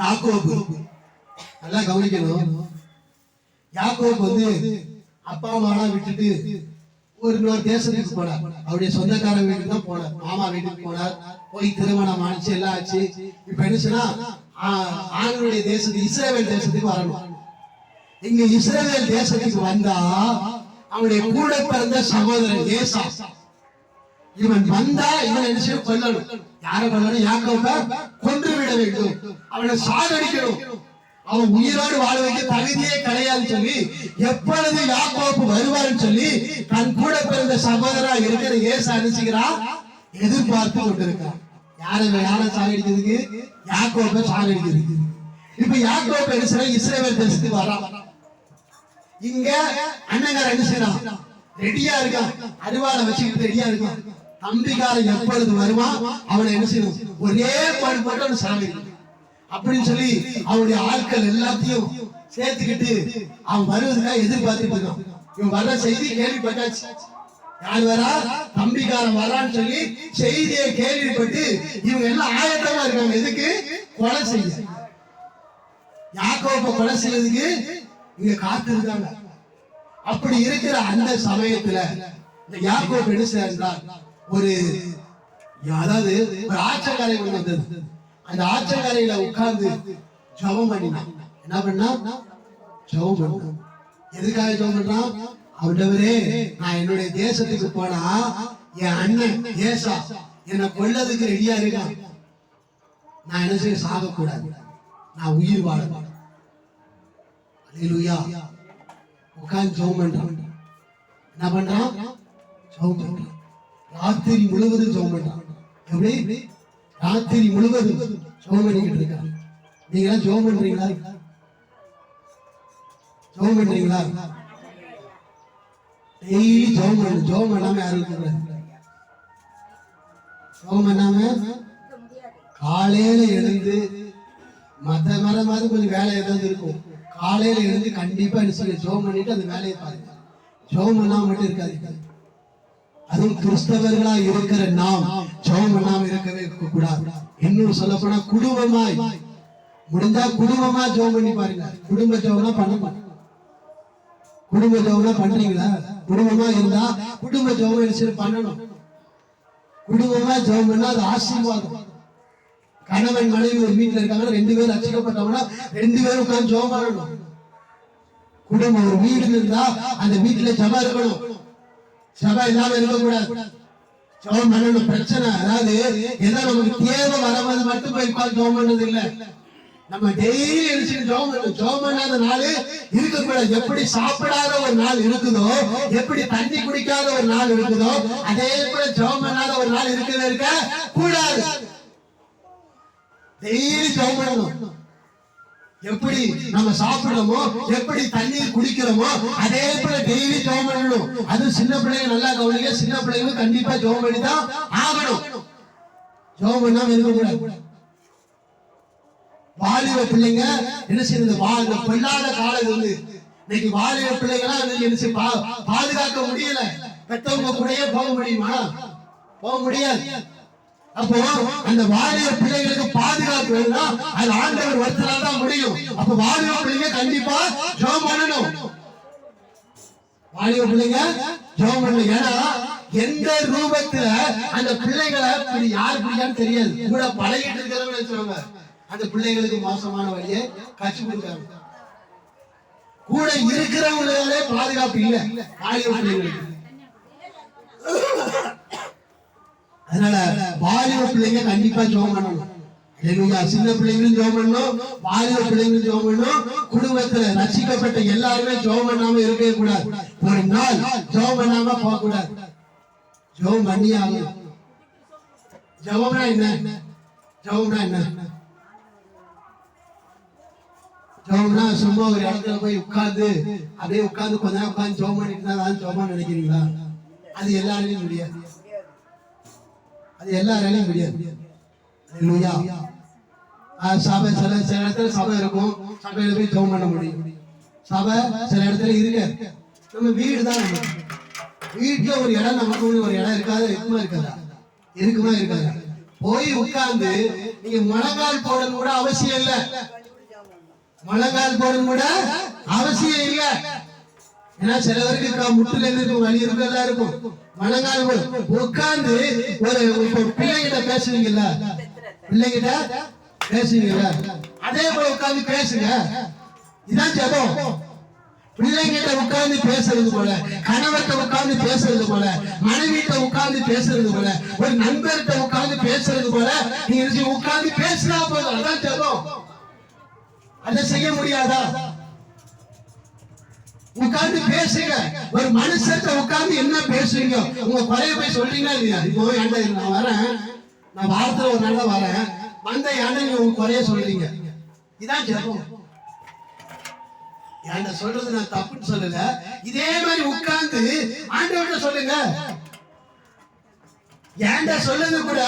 Speaker 2: யாக்கோபு நல்லா கவனிக்கணும். யாக்கோபு அப்பா அம்மா விட்டுட்டு இன்னொரு தேசத்துக்கு போனார். அவருடைய சொந்தக்கார வீட்டுக்கு தான் போனார், மாமா வீட்டுக்கு போனார். போய் திருமணம் ஆச்சு, எல்லாம் ஆச்சு. இப்ப என்ன சொன்னா ஆண்களுடைய தேசத்துக்கு, இஸ்ரவேல் தேசத்துக்கு வரணும். இங்க இஸ்ரவேல் தேசத்துக்கு வந்தா அவனுடைய கூட பிறந்த சகோதரன் ஏசா, இவன் வந்தா இவன் என்ன செய்ய? கொல்லணும். யாரை கொல்லணும்? யாக்கோபை கொன்று விட வேண்டும், அவனை சாகடிக்கணும். அவன் உயிரோடு வாழ வைக்க தகுதியே கிடையாது சொல்லி, எப்பொழுது யாக்கோபு வருவார்னு சொல்லி தன் கூட பிறந்த சகோதரா இருக்கிற ஏசா அனுப்பிச்சுக்கிறான், எதிர்பார்த்து கொண்டிருக்கான். யாரை சாகடிக்கிறதுக்கு? யாக்கோபை சாகடிக்கிறதுக்கு. இப்ப யாக்கோபு என்ன செய்ய? இஸ்ரவேல் தேசத்துக்கு வரான். இங்க அண்ணங்கார என்ன செய்யறான்? ரெடியா இருக்கான், அருவாளை வச்சுக்கிட்டு ரெடியா இருக்கான். தம்பிக்காரன் எப்பொழுது வருவான் அவனை என்ன செய்யணும்? ஒரே பாடு போட்டு அவன் சாகடிக்கணும் அப்படின்னு சொல்லி அவனுடைய ஆட்கள் எல்லாத்தையும் சேர்த்துக்கிட்டு அவன் வருவதுக்காக எதிர்பார்த்துட்டு இருக்கான். இவன் வர்ற செய்தி கேள்விப்பட்டாச்சு. யார் வரா? தம்பிக்காரன் வரான்னு சொல்லி செய்தியை கேள்விப்பட்டு இவங்க எல்லாம் ஆயத்தமா இருக்காங்க. எதுக்கு? கொலை செய்ய, யாக்கோபை கொலை செய்யறதுக்கு இங்க காத்து இருக்காங்க. அப்படி இருக்கிற அந்த சமயத்துல இந்த யாக்கோபு என்ன செய்யறார்? அதாவது ஒரு ஆற்றங்கரை வந்தது. அந்த ஆற்றங்கரையில உட்கார்ந்து ஜெபம் பண்ணினான். என்ன பண்ணா? ஜெபம் பண்ணான். எதுக்காக ஜெபம் பண்றான்? ஆண்டவரே, நான் என்னுடைய தேசத்துக்கு போனா என் அண்ணன் ஏசா என்னை கொல்லதுக்கு ரெடியா இருக்கான். நான் என்ன செய்ய? சாகக்கூடாது, நான் உயிர் வாழணும். அல்லேலூயா. உட்கார்ந்து ஜெபம் பண்றான். என்ன பண்றான்? ஜெபம் பண்றான். ராத்திரி முழுவதும் ஜெபம் பண்றான். எப்படி? ராத்திரி முழுவதும் ஜெபம் பண்ணிக்கிட்டு இருக்காங்க. நீங்க எல்லாம் ஜெபம் பண்றீங்களா? ஜெபம் பண்றீங்களா? டெய்லி ஜெபம் பண்ணு. ஜெபம் பண்ணாம யாரும் இருக்க. ஜெபம் பண்ணாம காலையில எழுந்து மற்ற மாதிரி கொஞ்சம் வேலை ஏதாவது இருக்கும். காலையில எழுந்து கண்டிப்பா ஜெபம் பண்ணிட்டு அந்த வேலையை பாருங்க. ஜெபம் பண்ணாம மட்டும் இருக்காது. அதுவும் கிறிஸ்தவர்களா இருக்கிற நாம் ஜெபம் பண்ணாம இருக்கவே கூடாது. இன்னும் சொல்ல போனா குடும்பமாய் முடிஞ்சா குடும்பமா ஜெபம் பண்ணி பாருங்க. குடும்ப ஜெபம்லாம் பண்ண, குடும்ப ஜெபம்லாம் பண்றீங்களா? குடும்பமா இருந்தா குடும்ப ஜெபம் பண்ணணும். குடும்பமா ஜெபம் பண்ணா அது ஆசீர்வாதம். கணவன் மனைவி ஒரு வீட்டுல இருக்காங்கன்னா 2 பேரும் ரட்சிக்கப்பட்டவங்கன்னா 2 பேரும் உட்கார்ந்து ஜெபம் பண்ணணும். குடும்பம் ஒரு வீடு இருந்தா அந்த வீட்டுல ஜெபம் இருக்கணும். சபை இல்லாம இருக்கக்கூடாது. ஜெபம் பண்ணணும். பிரச்சனை அதாவது ஏதோ நமக்கு தேவை வரும்போது மட்டும் போய் உட்கார்ந்து ஜெபம் பண்ணது இல்ல. நம்ம டெய்லி எழுச்சி ஜெபம் பண்ணணும். ஜெபம் பண்ணாத நாள் இருக்கக்கூடாது. எப்படி சாப்பிடாத ஒரு நாள் இருக்குதோ, எப்படி தண்ணி குடிக்காத ஒரு நாள் இருக்குதோ, அதே போல ஜெபம் பண்ணாத ஒரு நாள் இருக்க கூடாது. டெய்லி ஜெபம் பண்ணணும். எப்படி நம்ம சாப்பிடுறோமோ, எப்படி தண்ணீர் குடிக்கிறோமோ, அதே போல டெய்லி ஜெபம் பண்ணணும். அது சின்ன பிள்ளைங்க நல்லா கவனிங்க. சின்ன பிள்ளைங்க கண்டிப்பா ஜெபம் பண்ணி தான் ஆகணும். ஜெபம் பண்ணாம இருக்கக்கூடாது. வாலிப பிள்ளைங்க என்ன செய்யுது? பொல்லாத காலம் வந்து இன்னைக்கு வாலிப பிள்ளைங்களாம் என்ன பாதுகாக்க முடியல. பெற்றவங்க கூடயே போக முடியுமா? போக முடியாது. அப்போ அந்த வாலிப பிள்ளைகளுக்கு பாதுகாப்பு வேணும்னா அது ஆண்டவர் ஒருத்தரால தான் முடியும். அப்ப வாலிப பிள்ளைங்க கண்டிப்பா ஜெபம் பண்ணணும். வாலிப பிள்ளைங்க ஜெபம் பண்ணணும். ஏன்னா எந்த ரூபத்துல அந்த பிள்ளைகளை யார் பிடிக்கான்னு தெரியாது. கூட பழகிட்டு இருக்கிறவங்க வச்சுருவாங்க. அந்த பிள்ளைகளுக்கு மோசமான வழியை கற்றுக் கொடுக்காங்க. கூட இருக்கிறவங்களே பாதுகாப்பு இல்லை வாலிப பிள்ளைகளுக்கு. அதனால வாலிப பிள்ளைங்க கண்டிப்பா ஜெபம் பண்ணணும். சின்ன பிள்ளைங்களும் ஜெபம் பண்ணணும், வாலிப பிள்ளைங்களும் ஜெபம் பண்ணணும். குடும்பத்துல ரட்சிக்கப்பட்ட எல்லாருமே ஜெபம் பண்ணாம இருக்கவே கூடாது. ஒரு நாள் ஜெபம் பண்ணாம போக கூடாது. ஜெபம் பண்ணி ஆகணும். ஜெபம்னா என்ன? ஜெபம்னா என்ன? ஜெபம்னா சும்மா ஒரு இடத்துல போய் உட்கார்ந்து அப்படியே உட்கார்ந்து கொஞ்ச நேரம் உட்கார்ந்து ஜெபம் பண்ணிட்டு தான் ஜெபம் நினைக்கிறீங்களா? அது எல்லாராலையும் முடியாது. அது எல்லாராலையும் முடியாது. சபை சில இடத்துல சபை இருக்கும். சபையில போய் ஜெபம் பண்ண முடியும். சபை சில இடத்துல இருக்கு. நம்ம வீடு தான். வீட்டுல ஒரு இடம் நமக்கு ஒரு இடம் இருக்காது. இருக்குமா இருக்காது. போய் உட்கார்ந்து நீங்க முழங்கால் போடணும் கூட அவசியம் இல்லை. முழங்கால் போடணும் கூட அவசியம் இல்லை. ஏன்னா சிலவருக்கு முட்டுல இருக்கும், வலி இருக்கும், இருக்கும். முழங்கால் உட்கார்ந்து ஒரு பிள்ளைகிட்ட பேசுவீங்கல்ல, பிள்ளைகிட்ட பேசுவீங்கல்ல, அதே போல உட்கார்ந்து பேசுங்க. இதான் ஜெபம். பிள்ளைங்கிட்ட உட்கார்ந்து பேசுறது போல, கணவர்கிட்ட உட்கார்ந்து பேசுறது போல, மனைவிட்ட உட்கார்ந்து பேசுறது போல, ஒரு நண்பர்கிட்ட உட்கார்ந்து பேசுறது போல நீங்க உட்கார்ந்து பேசினா போதும். அதான் ஜெபம். அதை செய்ய முடியாதா? உட்கார்ந்து பேசுங்க. ஒரு மனுஷத்தை உட்கார்ந்து என்ன பேசுவீங்க? உங்க குறைய போய் சொல்றீங்களா இல்லையா? இப்போ நான் வரேன், நான் வாரத்துல ஒரு நாள் தான் வரேன், வந்த ஏன்டா நீங்க உங்க குறைய சொல்றீங்க. இதான் ஜெபம். ஏன்டா சொல்றது நான் தப்புன்னு சொல்லல. இதே மாதிரி உட்கார்ந்து ஆண்டவர்கிட்ட சொல்லுங்க. ஏன்டா சொல்றது கூட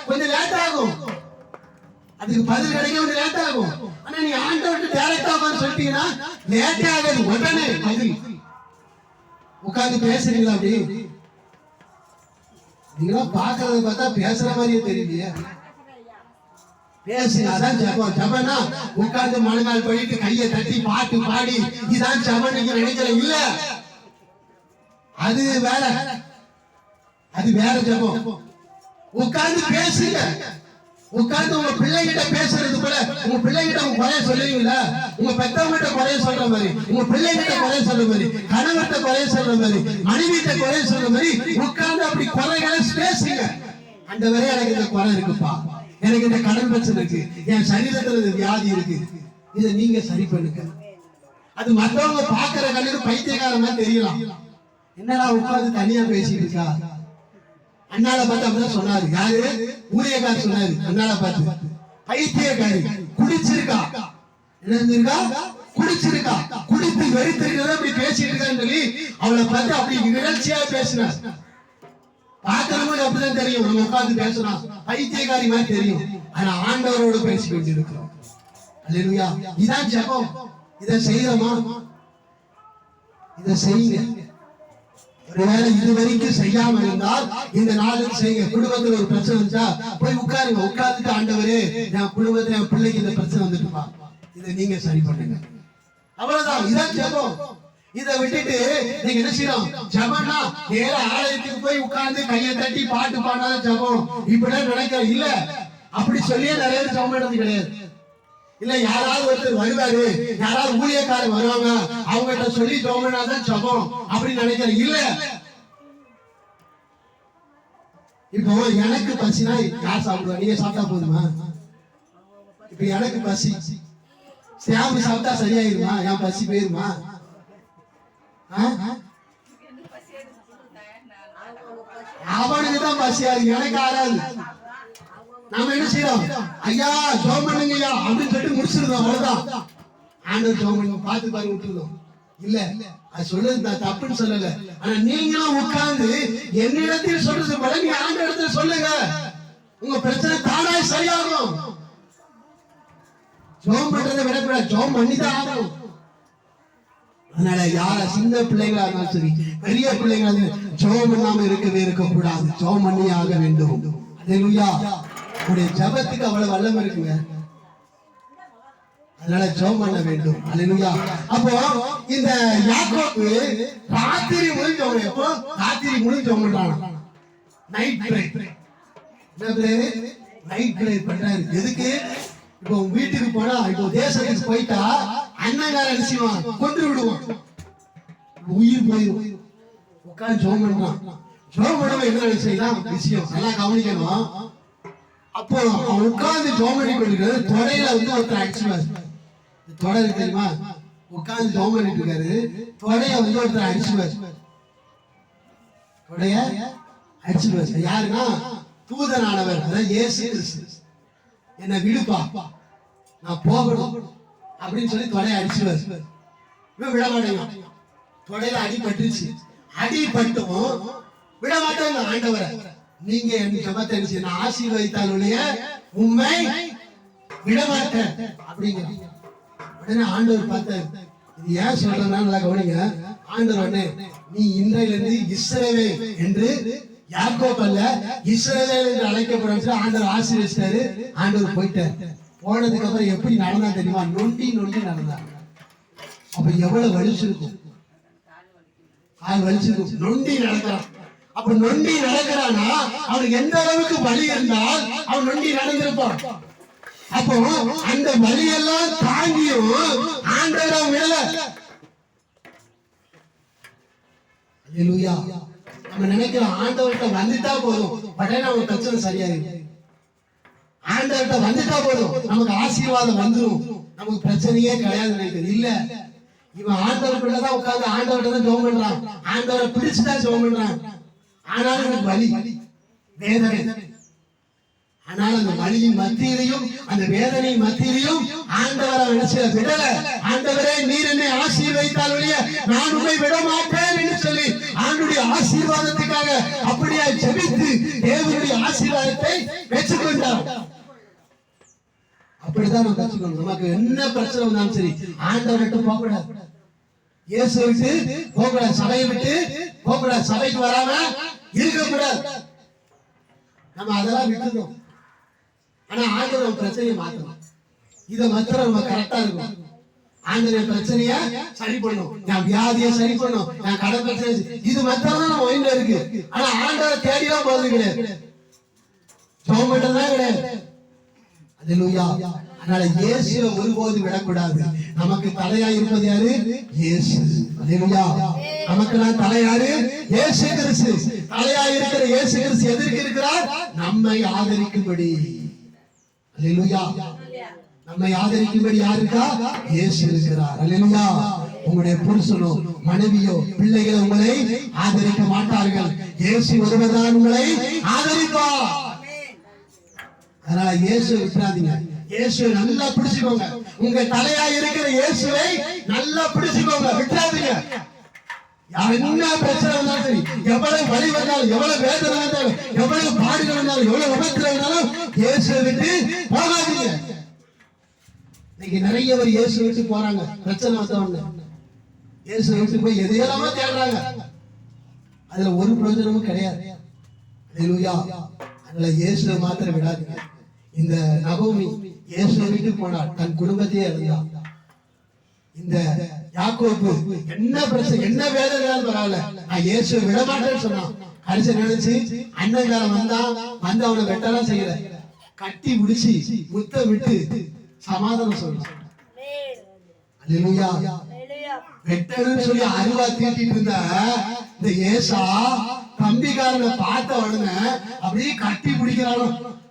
Speaker 2: கொஞ்சம் லேட் ஆகும். அதுக்கு பதில் கிடைக்க கொஞ்சம் லேட் ஆகும். ஆனா நீங்க ஆண்டவர்கிட்ட டைரக்டா உட்கார்ந்து சொல்லிட்டீங்கன்னா லேட் ஆகாது. உடனே பதில். உட்கார்ந்து பேசுறீங்களா? அப்படி நீங்களா பாக்குறத பார்த்தா பேசுற மாதிரியே தெரியலையே. பேசுங்க. அதான் ஜெபம். ஜெபம்னா உட்கார்ந்து முழங்கால் போயிட்டு கையை தட்டி பாட்டு பாடி இதான் ஜெபம் நீங்க நினைக்கிற இல்ல. அது வேற, அது வேற ஜெபம். உட்கார்ந்து பேசுங்க. உட்கார்ந்து உங்க பிள்ளைகிட்ட பேசுறது போல, உங்க பிள்ளைகிட்ட உங்க குறைய சொல்லுவீங்களா? உங்க பெத்தவங்கிட்ட குறைய சொல்ற மாதிரி, உங்க பிள்ளைகிட்ட குறைய சொல்ற மாதிரி, கணவர்கிட்ட குறைய சொல்ற மாதிரி, மனைவிட்ட குறைய சொல்ற மாதிரி உட்கார்ந்து அப்படி குறைகளை பேசுங்க. அந்த வரை எனக்கு இந்த குறை இருக்குப்பா, எனக்கு இந்த கடன் பிரச்சனை இருக்கு, என் சரீரத்துல இந்த வியாதி இருக்கு, இதை நீங்க சரி பண்ணுங்க. அது மற்றவங்க பாக்குற கண்ணுக்கு பைத்தியக்காரமா தெரியலாம். என்னடா உட்கார்ந்து தனியா பேசிட்டு இருக்கா? அண்ணால பார்த்து அப்படிதான் சொன்னாரு. யாரு? ஊழியக்காரர் சொன்னாரு. அண்ணால பார்த்து பைத்தியக்காரி, குடிச்சிருக்கா, என்ன குடிச்சிருக்கா, குடித்து வெறித்திருக்கிறத அப்படி பேசிட்டு இருக்கான்னு சொல்லி அவளை பார்த்து அப்படி நிகழ்ச்சியா பேசினார். பாக்குறவங்க அப்படிதான் தெரியும், நம்ம உட்கார்ந்து பேசணும் பைத்தியக்காரி மாதிரி தெரியும். ஆனா ஆண்டவரோட பேசி கொண்டிருக்கிறோம். அல்லேலூயா. இதான் ஜெபம். இதை செய்யறோமா? இதை செய்யுங்க. ஒருவேளை இது வரைக்கும் செய்யாம இருந்தால் இந்த நாளுக்கு செய்யுங்க. குடும்பத்துல ஒரு பிரச்சனை வந்துச்சா போய் உட்காருங்க. உட்கார்ந்துட்டு ஆண்டவரே என் குடும்பத்துல என் பிள்ளைக்கு இந்த பிரச்சனை வந்துட்டுப்பா, இதை நீங்க சரி பண்ணுங்க. அவ்வளவுதான். இதான் ஜெபம். இதை விட்டுட்டு நீங்க என்ன செய்யணும்? ஜெபம்னா நேர ஆலயத்துக்கு போய் உட்கார்ந்து கையை தட்டி பாட்டு பாடாத ஜெபம் இப்படிதான் நினைக்கிற இல்ல. அப்படி சொல்லியே நிறைய ஜெபம் பண்ணது கிடையாது. இல்ல யாராவது ஒருத்தர் வருவாரு, யாராவது ஊழியக்காரர் வருவாங்க, அவங்ககிட்ட சொல்லி ஜெபம்னாதான் ஜெபம் அப்படி நினைக்கிற இல்ல. இப்போ எனக்கு பசினா யார் சாப்பிடுவா? நீங்க சாப்பிட்டா போதுமா? இப்ப எனக்கு பசி, சாமி சாப்பிட்டா சரியாயிருமா? என் பசி போயிருமா? அவனுக்கு தான் பசியா இருக்கு, எனக்கு ஆறாது. நாம என்ன செய்யறோம்? ஐயா ஜெபம் பண்ணுங்க ஐயா அப்படின்னு சொல்லிட்டு முடிச்சிருந்தோம். அவ்வளவுதான். ஆண்டவர் ஜெபம் பண்ணி பார்த்து பாருங்க விட்டுருந்தோம் இல்ல. அது சொல்றது நான் தப்புன்னு சொல்லல. ஆனா நீங்களும் உட்கார்ந்து என்னிடத்தில் சொல்றது போல நீ ஆண்டவரிடத்துல சொல்லுங்க. உங்க பிரச்சனை தானாய் சரியாகும். ஜெபம் பண்றதை விடக்கூடாது, ஜெபம் பண்ணிதான் ஆகணும். அதனால யார சின்ன பிள்ளைங்களா இருந்தாலும் சரி பெரிய பிள்ளைங்களா ஜெபம் பண்ணாம இருக்கக்கூடாது. ஜெபம் பண்ணி ஆக வேண்டும். அல்லேலூயா. உங்களுடைய ஜெபத்துக்கு அவ்வளவு வல்லமை இருக்குங்க. அதனால ஜெபம் பண்ண வேண்டும். அல்லேலூயா. அப்போ இந்த யாக்கோபு ராத்திரி முழுஞ்சவங்க, எப்போ ராத்திரி முழுஞ்சவங்க நைட் பிரேயர், நைட் பிரேயர் பண்றாரு. எதுக்கு? இப்போ வீட்டுக்கு போனா, இப்போ தேசத்துக்கு போயிட்டா அண்ணங்கார அரிசிவான் கொண்டு விடுவான், உயிர் போயிடும். உட்காந்து ஜெபம் பண்றான். ஜெபம் பண்ணவன் என்ன செய்யலாம் விஷயம் எல்லாம் கவனிக்கணும். அப்போ அவன் உட்கார்ந்து ஜெபம் பண்ணி கொண்டிருக்காரு. தொடையில ஒருத்தர் அடிச்சுவாரு. தொடை தெரியுமா? உட்கார்ந்து ஜெபம் பண்ணிட்டு இருக்காரு. தொடைய ஒருத்தர் அடிச்சுவாரு. தொடைய அடிச்சுவாரு. யாருன்னா தூதனானவர், அதான் இயேசு கிறிஸ்து. என்ன விடுப்பா, நான் போகணும் அப்படின்னு சொல்லி தொடைய அடிச்சுவாரு. விட மாட்டேங்க. தொடையில அடிபட்டுருச்சு. அடிபட்டும் விட மாட்டேங்க. ஆண்டவரை நீங்க என் ஜெபத்தை நான் ஆசீர்வதித்தாலுடைய உண்மை விட மாட்டேன் அப்படிங்க. உடனே ஆண்டவர் பார்த்தார். இது ஏன் சொல்றேன்னா நல்லா கவனிங்க. ஆண்டவர் உடனே நீ இன்றையிலிருந்து இஸ்ரவேல் என்று, யாக்கோப் அல்ல இஸ்ரவேல் என்று அழைக்கப்படும் ஆண்டவர் ஆசீர்வதிச்சாரு. ஆண்டவர் போயிட்டார். போனதுக்கு அப்புறம் எப்படி நடந்தா தெரியுமா? நொண்டி நொண்டி நடந்தாங்க. அப்ப எவ்வளவு வலிச்சிருக்கும், கால் வலிச்சிருக்கும். நொண்டி நடக்கிறான். அப்ப நொண்டி நடக்கிறானா அவனுக்கு எந்த அளவுக்கு வலி இருந்தால் அவன் நொண்டி நடந்திருப்பான். அப்போ அந்த வலியெல்லாம் தாங்கியும் ஆண்டவர் மேல. அல்லேலூயா. நம்ம நினைக்கிறோம் ஆண்டவர்கிட்ட வந்துட்டா போதும், உடனே நம்ம பிரச்சனை சரியாயிடும். ஆண்டவர்கிட்ட வந்துட்டா போதும் நமக்கு ஆசீர்வாதம் வந்துடும், நமக்கு பிரச்சனையே கிடையாது நினைக்கிறது இல்ல. இவன் ஆண்டவர்கிட்டதான் உட்கார்ந்து ஆண்டவர்கிட்ட தான் ஜெபம் பண்றான், ஆண்டவரை பிடிச்சுதான் ஜெபம் பண்றான். ஆனாலும் எனக்கு வலி, வேதனை. ஆனால் அந்த வலியின் மத்தியிலையும் அந்த வேதனையின் மத்தியிலையும் ஆண்டவரை விடல. ஆண்டவரே நீர் என்னை ஆசீர்வதித்தால் நான் உண்மை விட மாட்டேன் என்று சொல்லி ஆண்டுடைய ஆசீர்வாதத்துக்காக அப்படியே ஜெபித்து தேவனுடைய ஆசீர்வாதத்தை பெற்றுக்கொண்டார். அப்படிதான் நம்ம கற்றுக்கணும். நமக்கு என்ன பிரச்சனை வந்தாலும் சரி ஆண்டவர்கிட்ட போகக்கூடாது, இயேசு விட்டு போகக்கூடாது, சபையை விட்டு போகக்கூடாது, சபைக்கு வராம இருக்கக்கூடாது. நம்ம அதெல்லாம் விட்டுருந்தோம். ஆனா ஆண்டவர் பிரச்சனையை மாற்றணும். இதை மாத்திரம் நம்ம கரெக்டா இருக்கும். ஆண்டவர் பிரச்சனைய சரி பண்ணும், என் வியாதியை சரி பண்ணும், என் கடன் பிரச்சனை, இது மாத்திரம் தான் நம்ம மைண்ட்ல இருக்கு. ஆனா ஆண்டவரை தேடிதான் போறது கிடையாது, ஜெபம் பண்றதுதான் கிடையாது. அல்லேலூயா. அதனால இயேசுவை ஒருபோது விடக்கூடாது. நமக்கு தலையா இருப்பது யாரு? இயேசு. அல்லேலூயா. நமக்கு நான் தலையாரு இயேசு கிறிஸ்து. தலையா இருக்கிற இயேசு கிறிஸ்து எதற்கு இருக்கிறார்? நம்மை ஆதரிக்கும்படி. அல்லேலூயா. நம்மை ஆதரிக்கும்படி யாருக்கா? இயேசு இருக்கிறார். அல்லேலூயா. உங்களுடைய புருஷனோ மனைவியோ பிள்ளைகள் உங்களை ஆதரிக்க மாட்டார்கள், இயேசு ஒருவர்தான் உங்களை ஆதரிப்பார். அதனால இயேசுவை விட்டுறாதீங்க. இயேசுவை நல்லா பிடிச்சுக்கோங்க. உங்க தலையா இருக்கிற இயேசுவை நல்லா பிடிச்சுக்கோங்க, விட்டுறாதீங்க. என்ன பிரச்சனை வந்தாலும் சரி, எவ்வளவு வலி வந்தாலும், எவ்வளவு வேதனை வந்தாலும், எவ்வளவு பாடுகள் வந்தாலும், எவ்வளவு விபத்துல வந்தாலும் இயேசுவை விட்டு போகாதீங்க. இன்னைக்கு நிறைய பேர் இயேசு விட்டு போறாங்க. பிரச்சனை வந்தவங்க இயேசு விட்டு போய் எதையெல்லாமோ தேடுறாங்க, அதுல ஒரு பிரயோஜனமும் கிடையாது. அல்லேலூயா. அதனால இயேசுவை மாத்திரம் விடாதீங்க. இந்த நகோமி இயேசுவை விட்டு போனாள், தன் குடும்பத்தையே இழந்தாள். இந்த யாக்கோபு என்ன பிரச்சனை என்ன வேதனை பரவாயில்ல, நான் இயேசுவை விட மாட்டேன்னு சொன்னான். கடைசி நினைச்சு அண்ணங்காரன் வந்து அவனை வெட்டலாம் செய்யல, கட்டி பிடிச்சி முத்தம் விட்டு சமாதானம் சொல்றான். அல்லேலூயா. வெட்டணும்னு சொல்லி அருவா தீட்டிட்டு இருந்த இந்த ஏசா தம்பிக்காரனை பார்த்த உடனே அப்படியே கட்டி பிடிக்கிறானோ.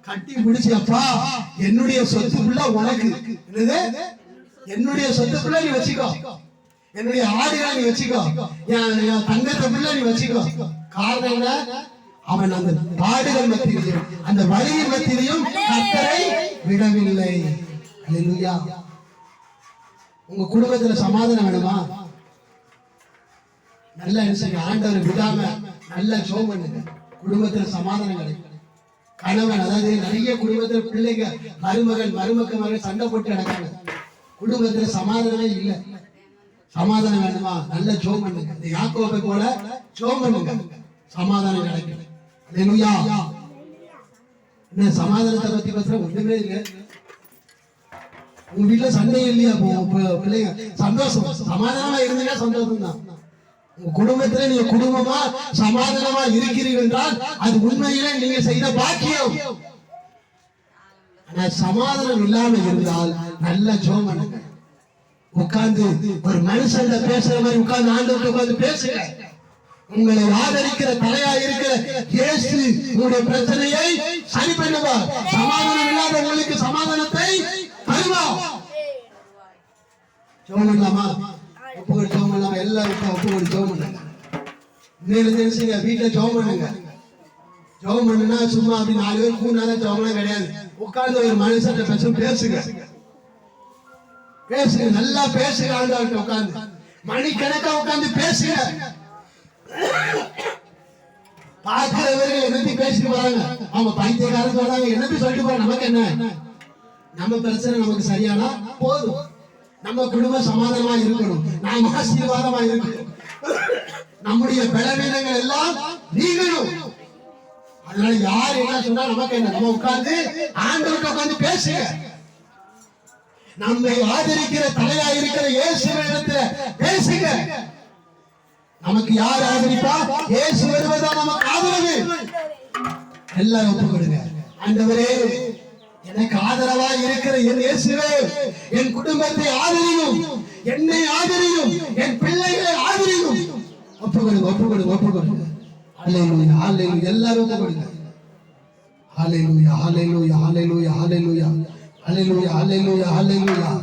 Speaker 2: கட்டி பிடிச்சி, அப்பா என்னுடைய சொத்து ஃபுல்லா உனக்கு, என்னது என்னுடைய சொத்து ஃபுல்லா நீ வச்சுக்கோ, என்னுடைய ஆடுகளை நீ வச்சுக்கோ, என் தங்கத்தை ஃபுல்லா நீ வச்சுக்கோ. காரணம் என்ன? அவன் அந்த பாடுகள் மத்தியிலையும் அந்த வலியின் மத்தியிலையும் கர்த்தரை விடவில்லை. அல்லேலூயா. உங்க குடும்பத்துல சமாதானம் வேணுமா? நல்லா நினைச்சுங்க, ஆண்டவர் விடாம நல்லா ஜெபம் பண்ணுங்க, குடும்பத்துல சமாதானம் கிடைக்கும். கணவன், அதாவது நிறைய குடும்பத்துல பிள்ளைங்க மருமக சண்டை போட்டு நடக்காங்க, குடும்பத்துல சமாதானமே இல்லை. சமாதானம் வேணுமா? நல்ல ஜெபம் பண்ணுங்க. இந்த யாக்கோபை போல ஜெபம் பண்ணுங்க, சமாதானம் கிடைக்கும். அல்லேலூயா. என்ன சமாதானத்தை பத்தி பேசுற ஒண்ணுமே இல்லை. உங்க வீட்டுல சண்டையே இல்லையா? பிள்ளைங்க சந்தோஷம், சமாதானமா இருந்தீங்கன்னா சந்தோஷம் தான். உங்க குடும்பத்துல நீங்க குடும்பமா சமாதானமா இருக்கிறீர்கள் என்றால் அது உண்மையிலே நீங்க செய்த பாக்கியம். ஆனா சமாதானம் இல்லாம இருந்தால் நல்ல ஜெபம் பண்ணுங்க. உட்கார்ந்து ஒரு மனுஷன் பேசுற மாதிரி உட்கார்ந்து ஆண்டவர்கிட்ட உட்கார்ந்து பேசுங்க. உங்களை ஆதரிக்கிற தலையா இருக்கிற இயேசு உங்களுடைய பிரச்சனையை சரி பண்ணுவார். சமாதானம் இல்லாத உங்களுக்கு சமாதானத்தை தருவார். ஜெபம் பண்ணலாமா? ஒப்புக்கொடு ஜெபம் பண்ணலாமா? எல்லாரும் ஒப்புக்கொடு ஜெபம் பண்ணுங்க. இன்னும் வீட்டுல ஜெபம் பண்ணுங்க. ஜெபம் பண்ணுனா சும்மா அப்படி 4 பேர் கூடாத ஜெபம்லாம் கிடையாது. உட்கார்ந்து ஒரு மனுஷன் பேசுங்க, பேசுங்க, நல்லா பேசுங்க. ஆண்டவர்கிட்ட உட்கார்ந்து மணிக்கணக்கா உட்கார்ந்து பேசுங்க. பார்க்கிறவர்கள் என்னத்தி பேசிட்டு போறாங்க, அவங்க பைத்தியக்காரன் சொல்றாங்க, என்னத்தி சொல்லிட்டு போறாங்க. நமக்கு என்ன? நம்ம பிரச்சனை நமக்கு சரியானா போதும். நம்ம குடும்பம் சமாதானமா இருக்கணும், நாம் ஆசீர்வாதமா இருக்கணும், நம்முடைய பலவீனங்கள் எல்லாம் நீங்கணும். அதனால யார் என்ன சொன்னா நமக்கு என்ன? நம்ம உட்கார்ந்து ஆண்டவர்கிட்ட உட்கார்ந்து பேசுங்க. நம்மை ஆதரிக்கிற தலையா இருக்கிற இயேசுவிடத்துல பேசுங்க. நமக்கு யார் ஆதரிப்பா? இயேசு வருவதா நமக்கு ஆதரவு. எல்லாரும் ஒப்புக்கொடுங்க. ஆண்டவரே, எனக்கு ஆதரவா இருக்கிற என் இயேசுவே, என் குடும்பத்தை ஆதரியும், என்னை ஆதரியும், என் பிள்ளைகளை ஆதரியும். ஒப்புக்கொடுங்க, ஒப்புக்கொடுங்க, ஒப்புக்கொடுங்க. ஹல்லேலூயா, ஹல்லேலூயா. எல்லாரும் ஒப்புக்கொடுங்க. ஹல்லேலூயா, ஹல்லேலூயா, ஹல்லேலூயா, ஹல்லேலூயா, ஹல்லேலூயா, ஹல்லேலூயா, ஹல்லேலூயா.